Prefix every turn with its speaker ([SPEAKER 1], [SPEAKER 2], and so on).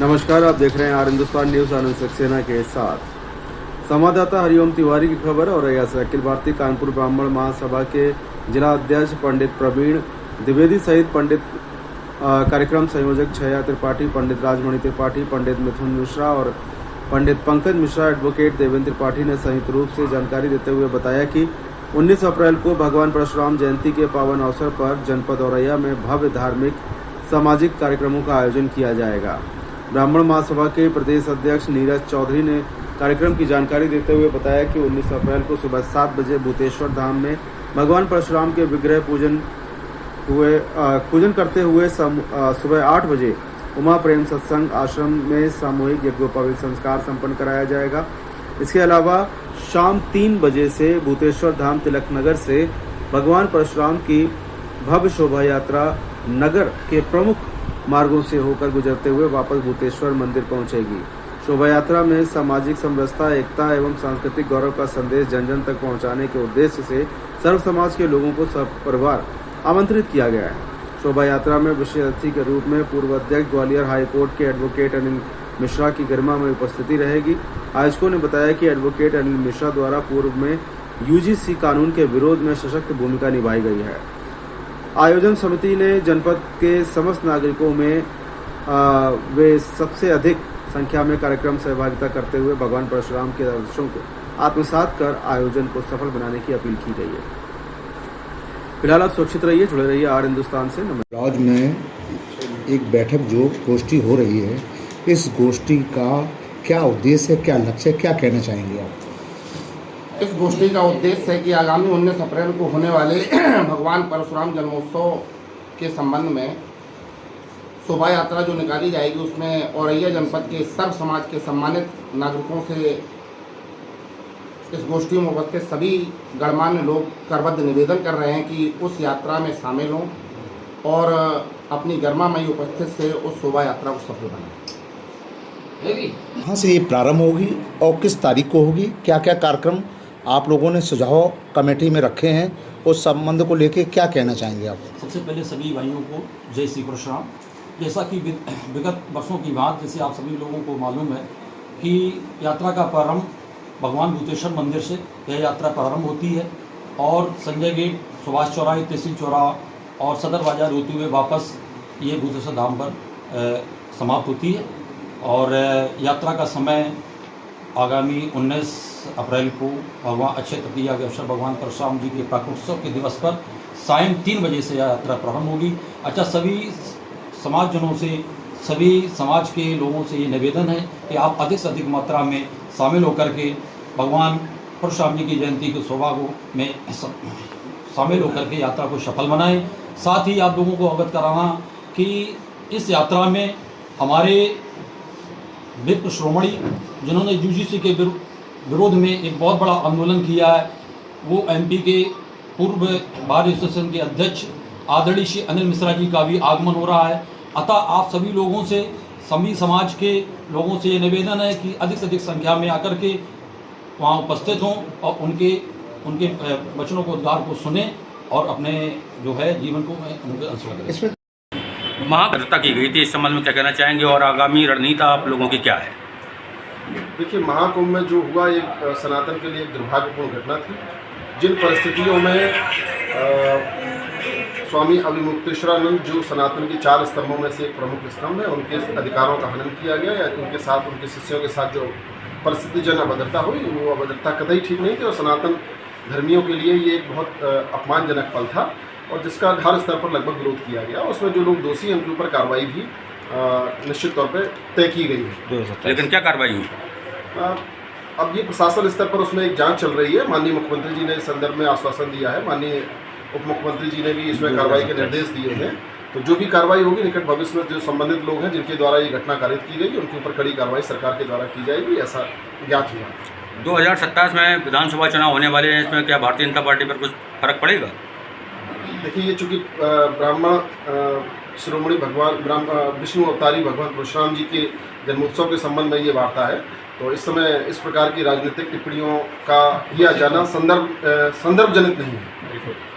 [SPEAKER 1] नमस्कार, आप देख रहे हैं आर हिंदुस्तान न्यूज आनंद सक्सेना के साथ। संवाददाता हरिओम तिवारी की खबर और से अखिल भारतीय कानपुर ब्राह्मण महासभा के जिला अध्यक्ष पंडित प्रवीण द्विवेदी सहित पंडित कार्यक्रम संयोजक छया त्रिपाठी, पंडित राजमणि त्रिपाठी, पंडित मिथुन मिश्रा और पंडित पंकज मिश्रा, एडवोकेट देवेंद्र त्रिपाठी ने संयुक्त रूप से जानकारी देते हुए बताया कि 19 अप्रैल को भगवान परशुराम जयंती के पावन अवसर पर जनपद औरैया में भव्य धार्मिक सामाजिक कार्यक्रमों का आयोजन किया जाएगा। ब्राह्मण महासभा के प्रदेश अध्यक्ष नीरज चौधरी ने कार्यक्रम की जानकारी देते हुए बताया कि 19 अप्रैल को सुबह 7 बजे भूतेश्वर धाम में भगवान परशुराम के विग्रह पूजन करते हुए सुबह 8 बजे उमा प्रेम सत्संग आश्रम में सामूहिक यज्ञोपवीत संस्कार संपन्न कराया जाएगा। इसके अलावा शाम 3 बजे से भूतेश्वर धाम तिलक नगर से भगवान परशुराम की भव्य शोभा यात्रा नगर के प्रमुख मार्गों से होकर गुजरते हुए वापस भूतेश्वर मंदिर पहुंचेगी। शोभा यात्रा में सामाजिक समरसता, एकता एवं सांस्कृतिक गौरव का संदेश जन जन तक पहुंचाने के उद्देश्य से सर्व समाज के लोगों को सपरिवार आमंत्रित किया गया है। शोभा यात्रा में विशेष अतिथि के रूप में पूर्व अध्यक्ष ग्वालियर हाईकोर्ट के एडवोकेट अनिल मिश्रा की गरिमा में उपस्थिति रहेगी। आयोजकों ने बताया कि एडवोकेट अनिल मिश्रा द्वारा पूर्व में यूजीसी कानून के विरोध में सशक्त भूमिका निभाई गई है। आयोजन समिति ने जनपद के समस्त नागरिकों में वे सबसे अधिक संख्या में कार्यक्रम सहभागिता करते हुए भगवान परशुराम के आदर्शों को आत्मसात कर आयोजन को सफल बनाने की अपील की गई है। फिलहाल आप सुरक्षित रहिए, जुड़े रहिए आर हिंदुस्तान से।
[SPEAKER 2] लॉज में एक बैठक जो गोष्ठी हो रही है, इस गोष्ठी का क्या उद्देश्य है, क्या लक्ष्य है, क्या कहना चाहेंगे आप?
[SPEAKER 3] इस गोष्ठी का उद्देश्य है कि आगामी 19 अप्रैल को होने वाले भगवान परशुराम जन्मोत्सव के संबंध में शोभा यात्रा जो निकाली जाएगी, उसमें औरैया जनपद के सर्व समाज के सम्मानित नागरिकों से इस गोष्ठी में उपस्थित सभी गणमान्य लोग करबद्ध निवेदन कर रहे हैं कि उस यात्रा में शामिल हों और अपनी गरिमामयी उपस्थिति से उस शोभा यात्रा को सफल बनाएं।
[SPEAKER 2] कहाँ से ये प्रारंभ होगी और किस तारीख को होगी? क्या क्या कार्यक्रम आप लोगों ने सुझाव कमेटी में रखे हैं, उस संबंध को लेके क्या कहना चाहेंगे आप?
[SPEAKER 4] सबसे पहले सभी भाइयों को जय श्री परशुराम। जैसा कि विगत वर्षों की बात, जैसे आप सभी लोगों को मालूम है कि यात्रा का प्रारंभ भगवान भूतेश्वर मंदिर से यह यात्रा प्रारंभ होती है और संजय गेट, सुभाष चौराहे, तहसील चौराहा और सदर बाजार होते हुए वापस ये भूतेश्वर धाम पर समाप्त होती है। और यात्रा का समय आगामी 19 अप्रैल को भगवान अक्षय तृतीया के अवसर भगवान परशुराम जी के प्राकोत्सव के दिवस पर सायं 3 बजे से यह यात्रा प्रारंभ होगी। अच्छा, सभी समाजजनों से, सभी समाज के लोगों से ये निवेदन है कि आप अधिक से अधिक मात्रा में शामिल होकर के भगवान परशुराम जी की जयंती की शोभा को में शामिल होकर के यात्रा को सफल बनाएं। साथ ही आप लोगों को अवगत कराना कि इस यात्रा में हमारे विप्र श्रोमणी जिन्होंने यूजीसी के विरोध में एक बहुत बड़ा आंदोलन किया है, वो एमपी के पूर्व बार एसोसिएशन के अध्यक्ष आदरणीय श्री अनिल मिश्रा जी का भी आगमन हो रहा है। अतः आप सभी लोगों से, सभी समाज के लोगों से ये निवेदन है कि अधिक से अधिक संख्या में आकर के वहाँ उपस्थित हों और उनके वचनों को, उद्गार को सुने और अपने जो है जीवन को उनके अनुसरण करें।
[SPEAKER 5] महागणता की गई थी, इस संबंध में क्या कहना चाहेंगे और आगामी रणनीति आप लोगों की क्या है?
[SPEAKER 6] देखिए, महाकुंभ में जो हुआ एक सनातन के लिए एक दुर्भाग्यपूर्ण घटना थी। जिन परिस्थितियों में स्वामी अविमुक्तेश्वरानंद जो सनातन के 4 स्तंभों में से एक प्रमुख स्तंभ है, उनके अधिकारों का हनन किया गया या उनके साथ, उनके शिष्यों के साथ जो परिस्थितिजन अभद्रता हुई, वो अभद्रता कतई ठीक नहीं थी और सनातन धर्मियों के लिए ये एक बहुत अपमानजनक पल था और जिसका हर स्तर पर लगभग विरोध किया गया। उसमें जो लोग दोषी हैं उनके ऊपर कार्रवाई भी निश्चित तौर पर तय की गई है।
[SPEAKER 5] लेकिन क्या कार्रवाई हुई?
[SPEAKER 6] अब ये प्रशासन स्तर पर उसमें एक जांच चल रही है। माननीय मुख्यमंत्री जी ने इस संदर्भ में आश्वासन दिया है, माननीय उप मुख्यमंत्री जी ने भी इसमें कार्रवाई के निर्देश दिए हैं। तो जो भी कार्रवाई होगी निकट भविष्य में जो संबंधित लोग हैं जिनके द्वारा ये घटना कारित की गई, उनके ऊपर कड़ी कार्रवाई सरकार के द्वारा की जाएगी, ऐसा ज्ञात हुआ।
[SPEAKER 5] 2027 में विधानसभा चुनाव होने वाले हैं, इसमें क्या भारतीय जनता पार्टी पर कुछ फर्क पड़ेगा?
[SPEAKER 6] देखिए, ये चूँकि ब्राह्मण शिरोमणि भगवान विष्णु अवतारी भगवान परशुराम जी के जन्मोत्सव के संबंध में ये वार्ता है, तो इस समय इस प्रकार की राजनीतिक टिप्पणियों का किया जाना संदर्भजनित नहीं है।